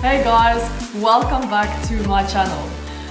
Hey guys, welcome back to my channel.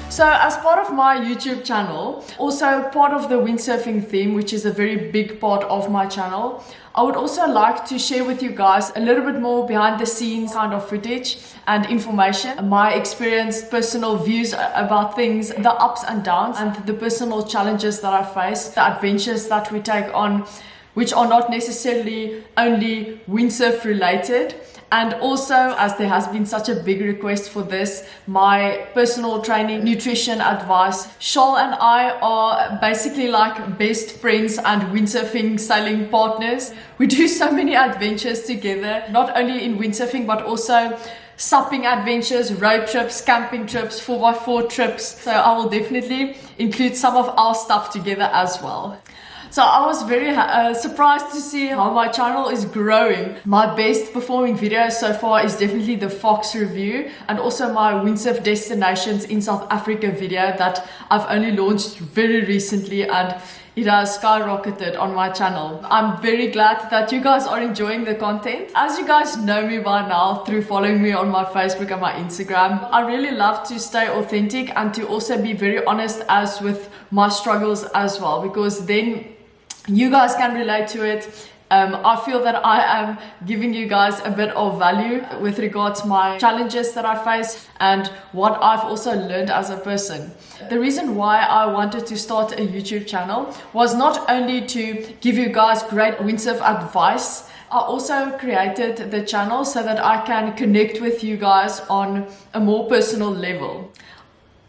So as part of my YouTube channel, also part of the windsurfing theme, which is a very big part of my channel, I would also like to share with you guys a little bit more behind the scenes kind of footage and information, my experience, personal views about things, the ups and downs, and the personal challenges that I face, the adventures that we take on, which are not necessarily only windsurf related. And also, as there has been such a big request for this, my personal training, nutrition advice. Shal and I are basically like best friends and windsurfing sailing partners. We do so many adventures together, not only in windsurfing, but also supping adventures, road trips, camping trips, 4x4 trips. So I will definitely include some of our stuff together as well. So I was very surprised to see how my channel is growing. My best performing video so far is definitely the Fox review and also my windsurf destinations in South Africa video that I've only launched very recently, and it has skyrocketed on my channel. I'm very glad that you guys are enjoying the content. As you guys know me by now through following me on my Facebook and my Instagram, I really love to stay authentic and to also be very honest as with my struggles as well, because then you guys can relate to it. I feel that I am giving you guys a bit of value with regards to my challenges that I face and what I've also learned as a person. The reason why I wanted to start a YouTube channel was not only to give you guys great windsurf advice, I also created the channel so that I can connect with you guys on a more personal level.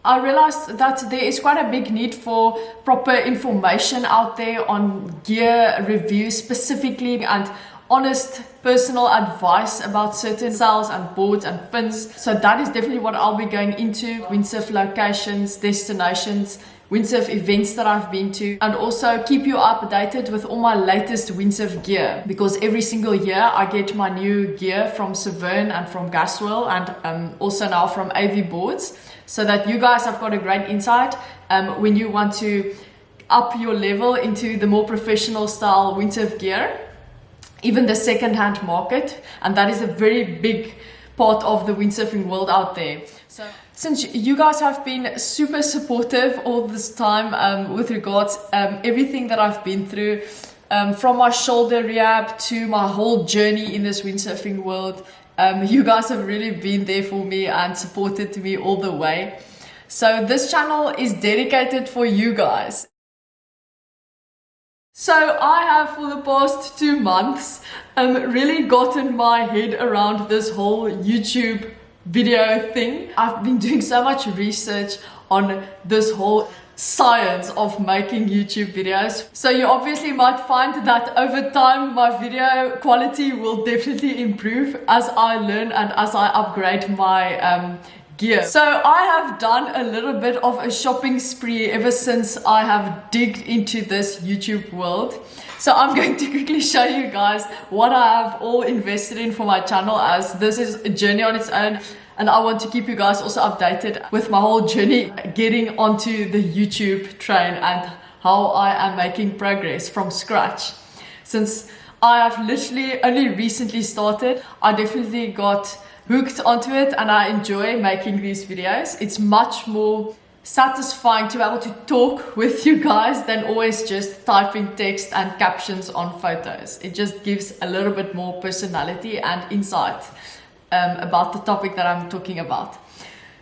I realized that there is quite a big need for proper information out there on gear reviews specifically, and honest personal advice about certain sails and boards and fins. So that is definitely what I'll be going into: windsurf locations, destinations, windsurf events that I've been to, and also keep you updated with all my latest windsurf gear, because every single year I get my new gear from Severn and from Gaswell and also now from AV Boards, so that you guys have got a great insight when you want to up your level into the more professional style windsurf gear, even the second-hand market, and that is a very big part of the windsurfing world out there. So since you guys have been super supportive all this time with regards everything that I've been through, from my shoulder rehab to my whole journey in this windsurfing world, you guys have really been there for me and supported me all the way. So this channel is dedicated for you guys. So I have for the past 2 months really gotten my head around this whole YouTube video thing. I've been doing so much research on this whole science of making YouTube videos. So you obviously might find that over time my video quality will definitely improve as I learn and as I upgrade my gear. So I have done a little bit of a shopping spree ever since I have digged into this YouTube world. So I'm going to quickly show you guys what I have all invested in for my channel, as this is a journey on its own. And I want to keep you guys also updated with my whole journey getting onto the YouTube train and how I am making progress from scratch. Since I have literally only recently started, I definitely got hooked onto it and I enjoy making these videos. It's much more satisfying to be able to talk with you guys than always just typing text and captions on photos. It just gives a little bit more personality and insight about the topic that I'm talking about.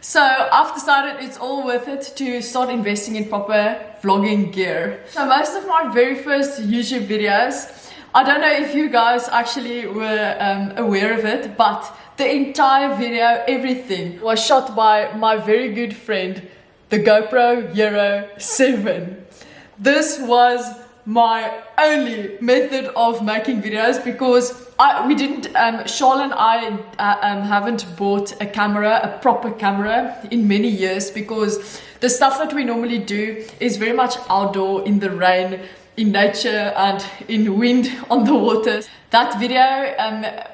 So I've decided it's all worth it to start investing in proper vlogging gear. So most of my very first YouTube videos, I don't know if you guys actually were aware of it, but the entire video, everything, was shot by my very good friend, the GoPro Hero 7. This was my only method of making videos, because Shal and I haven't bought a camera, a proper camera, in many years, because the stuff that we normally do is very much outdoor, in the rain, in nature and in wind on the water. That video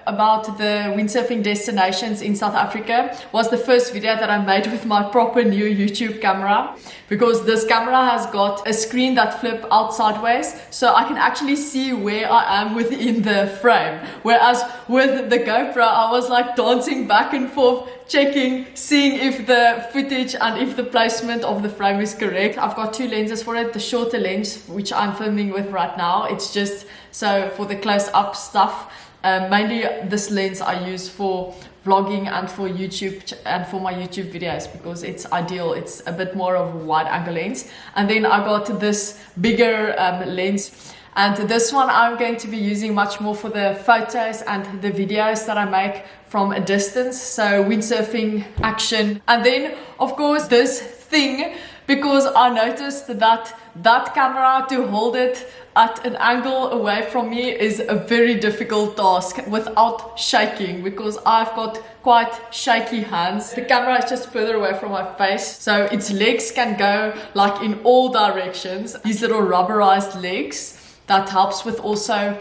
about the windsurfing destinations in South Africa was the first video that I made with my proper new YouTube camera, because this camera has got a screen that flips out sideways, so I can actually see where I am within the frame. Whereas with the GoPro, I was like dancing back and forth, checking, seeing if the footage and if the placement of the frame is correct. I've got two lenses for it. The shorter lens, which I'm filming with right now, it's just so for the close-up stuff. Mainly this lens I use for vlogging and for YouTube and for my YouTube videos, because it's ideal. It's a bit more of a wide angle lens. And then I got this bigger lens, and this one I'm going to be using much more for the photos and the videos that I make from a distance, so windsurfing action. And then of course this thing, because I noticed that camera, to hold it at an angle away from me is a very difficult task without shaking, because I've got quite shaky hands. The camera is just further away from my face, so its legs can go like in all directions. These little rubberized legs, that helps with also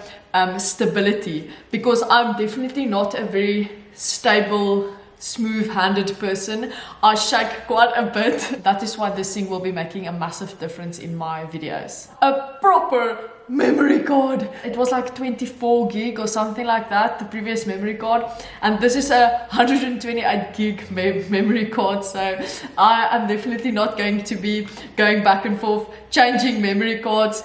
stability, because I'm definitely not a very stable, smooth-handed person. I shake quite a bit. That is why this thing will be making a massive difference in my videos. A proper memory card. It was like 24 gig or something like that, the previous memory card, and this is a 128 gig memory card, so I am definitely not going to be going back and forth changing memory cards.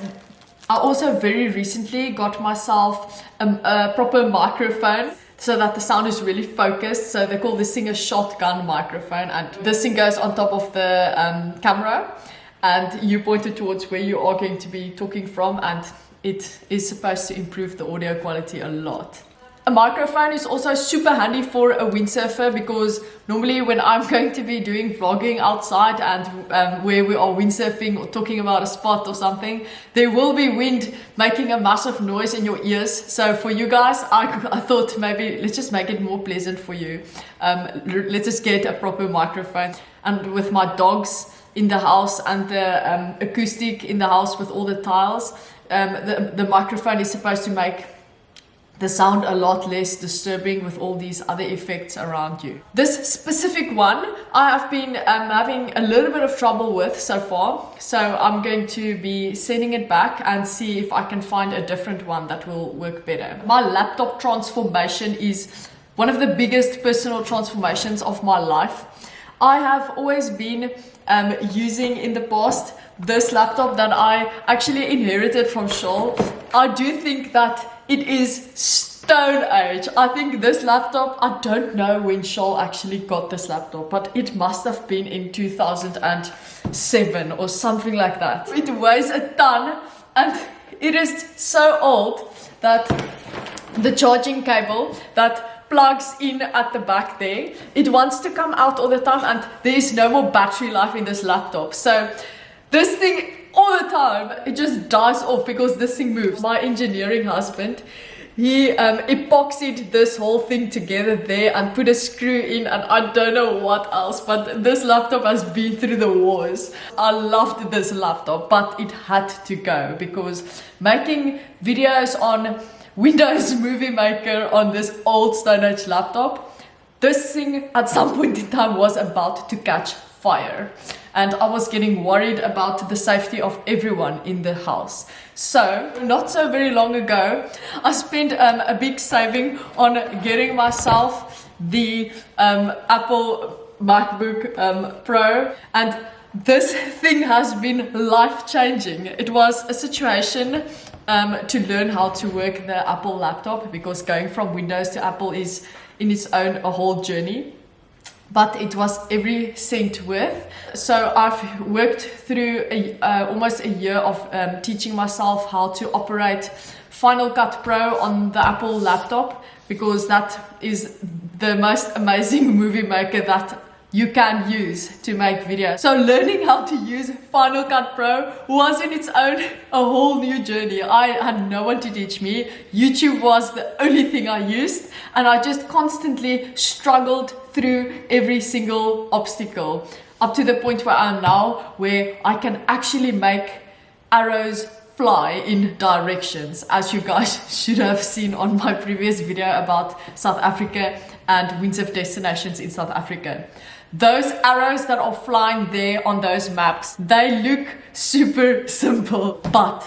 I also very recently got myself a proper microphone, so that the sound is really focused. So they call this thing a shotgun microphone, and this thing goes on top of the camera, and you point it towards where you are going to be talking from, and it is supposed to improve the audio quality a lot. A microphone is also super handy for a windsurfer, because normally when I'm going to be doing vlogging outside and where we are windsurfing or talking about a spot or something, there will be wind making a massive noise in your ears. So for you guys, I thought maybe let's just make it more pleasant for you. Let's just get a proper microphone. And with my dogs in the house and the acoustic in the house with all the tiles, the microphone is supposed to make the sound a lot less disturbing with all these other effects around you. This specific one I have been having a little bit of trouble with so far, so I'm going to be sending it back and see if I can find a different one that will work better. My laptop transformation is one of the biggest personal transformations of my life. I have always been using in the past this laptop that I actually inherited from Shaul. I do think that it is stone age. I think this laptop, I don't know when Shaul actually got this laptop, but it must have been in 2007 or something like that. It weighs a ton, and it is so old that the charging cable that plugs in at the back there, it wants to come out all the time, and there is no more battery life in this laptop. So this thing all the time, it just dies off because this thing moves. My engineering husband, he epoxied this whole thing together there and put a screw in, and I don't know what else, but this laptop has been through the wars. I loved this laptop, but it had to go, because making videos on Windows Movie Maker on this old Stone Age laptop, this thing at some point in time was about to catch fire, and I was getting worried about the safety of everyone in the house. So not so very long ago, I spent a big saving on getting myself the Apple Macbook Pro, and this thing has been life-changing. It was a situation to learn how to work the Apple laptop, because going from Windows to Apple is in its own a whole journey. But it was every cent worth. So I've worked through almost a year of teaching myself how to operate Final Cut Pro on the Apple laptop, because that is the most amazing movie maker that you can use to make videos. So learning how to use Final Cut Pro was in its own a whole new journey. I had no one to teach me. YouTube was the only thing I used, and I just constantly struggled through every single obstacle, up to the point where I am now, where I can actually make arrows fly in directions, as you guys should have seen on my previous video about South Africa and windsurf destinations in South Africa. Those arrows that are flying there on those maps, they look super simple, but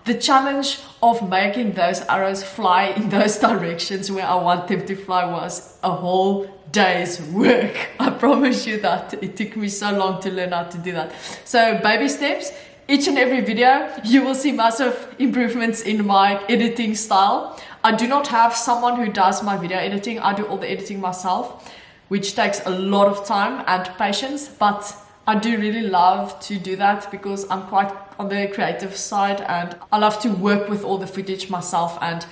the challenge of making those arrows fly in those directions where I want them to fly was a whole day's work. I promise you that. It took me so long to learn how to do that. So baby steps. Each and every video, you will see massive improvements in my editing style. I do not have someone who does my video editing. I do all the editing myself, which takes a lot of time and patience, but I do really love to do that because I'm quite on the creative side and I love to work with all the footage myself and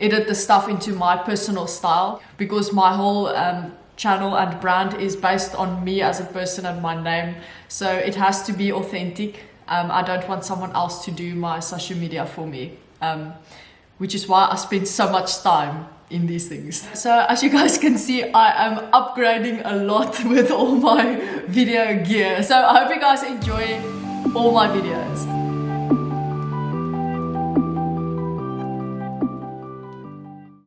edit the stuff into my personal style, because my whole channel and brand is based on me as a person and my name, so it has to be authentic. I don't want someone else to do my social media for me, which is why I spend so much time in these things. So as you guys can see, I am upgrading a lot with all my video gear. So I hope you guys enjoy all my videos.